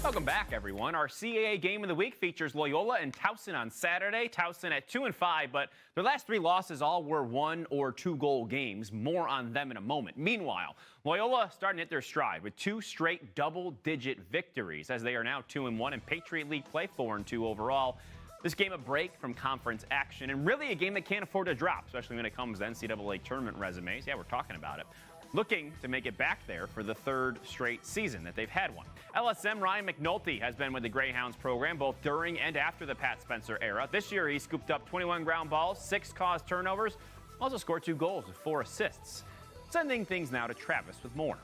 Welcome back, everyone. Our CAA game of the week features Loyola and Towson on Saturday. Towson at 2-5, but their last 3 losses all were 1 or 2 goal games. More on them in a moment. Meanwhile, Loyola starting to hit their stride with 2 straight double-digit victories as they are now 2-1 in Patriot League play, 4-2 overall. This game a break from conference action and really a game that can't afford to drop, especially when it comes to NCAA tournament resumes. Yeah, we're talking about it. Looking to make it back there for the 3rd straight season that they've had one. LSN Ryan McNulty has been with the Greyhounds program both during and after the Pat Spencer era. This year, he scooped up 21 ground balls, 6 caused turnovers, also scored 2 goals with 4 assists. Sending things now to Travis with more.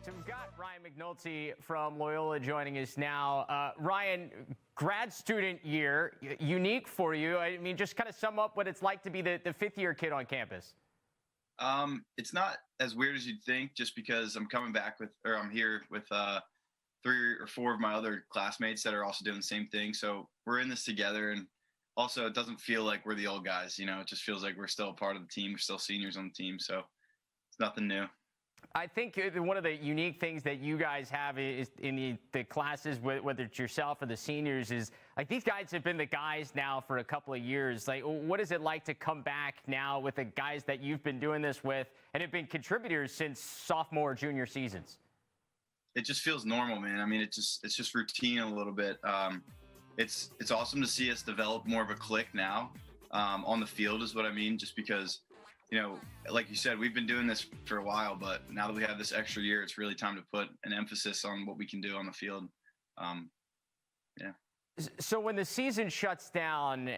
So we've got Ryan McNulty from Loyola joining us now. Ryan, grad student year, unique for you. I mean, just kind of sum up what it's like to be the 5th-year kid on campus. It's not as weird as you'd think, just because I'm here with 3 or 4 of my other classmates that are also doing the same thing. So we're in this together, and also it doesn't feel like we're the old guys. You know, it just feels like we're still a part of the team. We're still seniors on the team, so it's nothing new. I think one of the unique things that you guys have is in the classes, whether it's yourself or the seniors, is like these guys have been the guys now for a couple of years. Like, what is it like to come back now with the guys that you've been doing this with and have been contributors since sophomore, junior seasons? It just feels normal, man. I mean, it's just routine a little bit. It's awesome to see us develop more of a clique now on the field is what I mean, just because, you know, like you said, we've been doing this for a while, but now that we have this extra year, it's really time to put an emphasis on what we can do on the field. Yeah. So when the season shuts down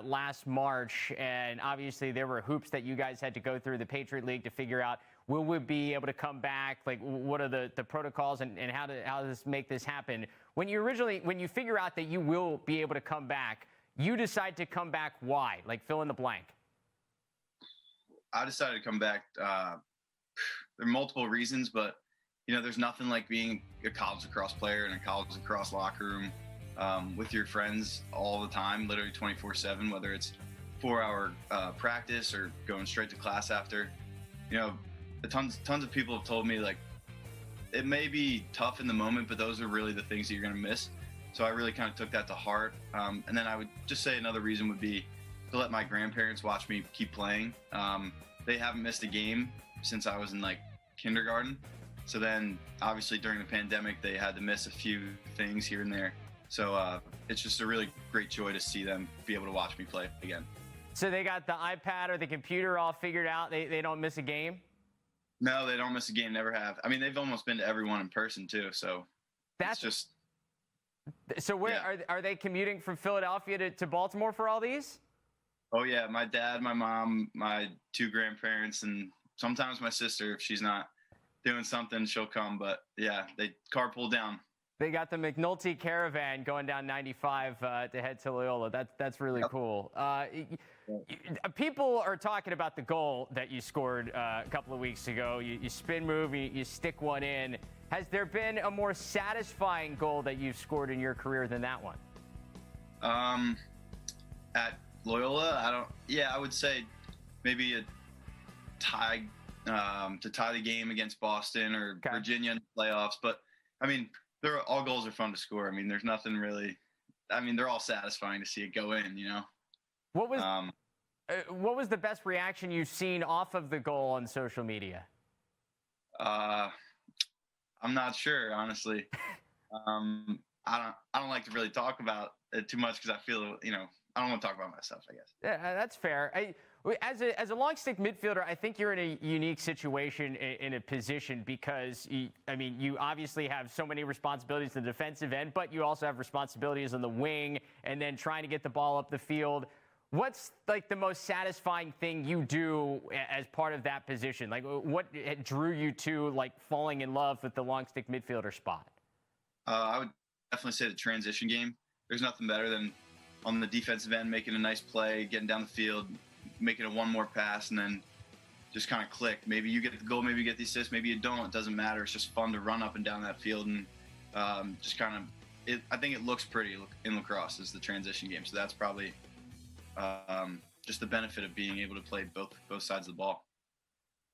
last March, and obviously there were hoops that you guys had to go through the Patriot League to figure out, will we be able to come back? Like, what are the protocols and how does this make this happen? When you figure out that you will be able to come back, you decide to come back. Why? Like, fill in the blank. I decided to come back. There are multiple reasons, but, you know, there's nothing like being a college lacrosse player in a college lacrosse locker room with your friends all the time, literally 24/7, whether it's 4-hour practice or going straight to class after. You know, tons of people have told me, like, it may be tough in the moment, but those are really the things that you're going to miss. So I really kind of took that to heart. And then I would just say another reason would be to let my grandparents watch me keep playing. They haven't missed a game since I was in like kindergarten. So then obviously during the pandemic, they had to miss a few things here and there. So it's just a really great joy to see them be able to watch me play again. So they got the iPad or the computer all figured out. They don't miss a game? No, they don't miss a game. Never have. I mean, they've almost been to everyone in person too. So that's just. So where are they commuting from Philadelphia to Baltimore for all these? Oh, yeah. My dad, my mom, my 2 grandparents, and sometimes my sister, if she's not doing something, she'll come. But, yeah, they carpool down. They got the McNulty caravan going down 95 to head to Loyola. That's really cool. People are talking about the goal that you scored a couple of weeks ago. You spin move, you stick one in. Has there been a more satisfying goal that you've scored in your career than that one? At Loyola, I would say maybe a tie to tie the game against Boston or Virginia in the playoffs. But I mean, all goals are fun to score. I mean, there's nothing really. I mean, they're all satisfying to see it go in. You know. What was the best reaction you've seen off of the goal on social media? I'm not sure, honestly. I don't like to really talk about it too much because I feel, you know, I don't want to talk about myself, I guess. Yeah, that's fair. As a long stick midfielder, I think you're in a unique situation in a position because, you obviously have so many responsibilities in the defensive end, but you also have responsibilities on the wing and then trying to get the ball up the field. What's like the most satisfying thing you do as part of that position? Like, what drew you to like falling in love with the long stick midfielder spot? I would definitely say the transition game. There's nothing better than on the defensive end, making a nice play, getting down the field, making a one more pass, and then just kind of click. Maybe you get the goal, maybe you get the assist, maybe you don't. It doesn't matter. It's just fun to run up and down that field and just kind of. I think it looks pretty in lacrosse is the transition game. So that's probably just the benefit of being able to play both sides of the ball.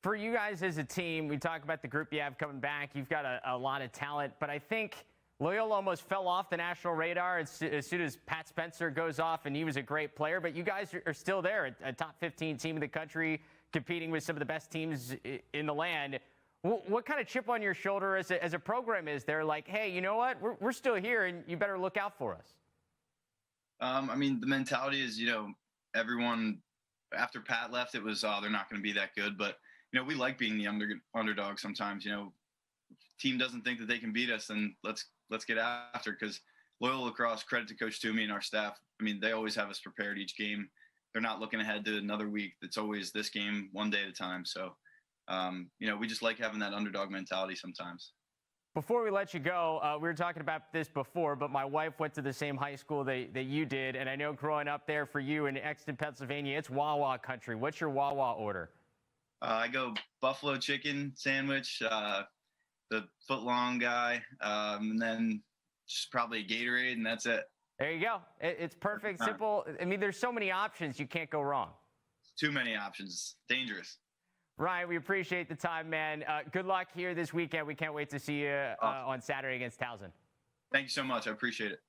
For you guys as a team, we talk about the group you have coming back. You've got a lot of talent, but I think Loyola almost fell off the national radar as soon as Pat Spencer goes off, and he was a great player. But you guys are still there, a top 15 team in the country, competing with some of the best teams in the land. What kind of chip on your shoulder as a program is there? Like, hey, you know what? We're still here, and you better look out for us. I mean, the mentality is, everyone after Pat left, it was, they're not going to be that good. But, we like being the underdog sometimes. Team doesn't think that they can beat us, then let's get after it. Because Loyola Lacrosse, credit to Coach Toomey and our staff. I mean, they always have us prepared each game. They're not looking ahead to another week. It's always this game one day at a time. So, we just like having that underdog mentality sometimes. Before we let you go, we were talking about this before, but my wife went to the same high school that you did, and I know growing up there for you in Exton, Pennsylvania, it's Wawa country. What's your Wawa order? I go buffalo chicken sandwich, the foot-long guy, and then just probably a Gatorade, and that's it. There you go. It's perfect, simple. I mean, there's so many options. You can't go wrong. Too many options. Dangerous. Ryan, we appreciate the time, man. Good luck here this weekend. We can't wait to see you on Saturday against Towson. Thank you so much. I appreciate it.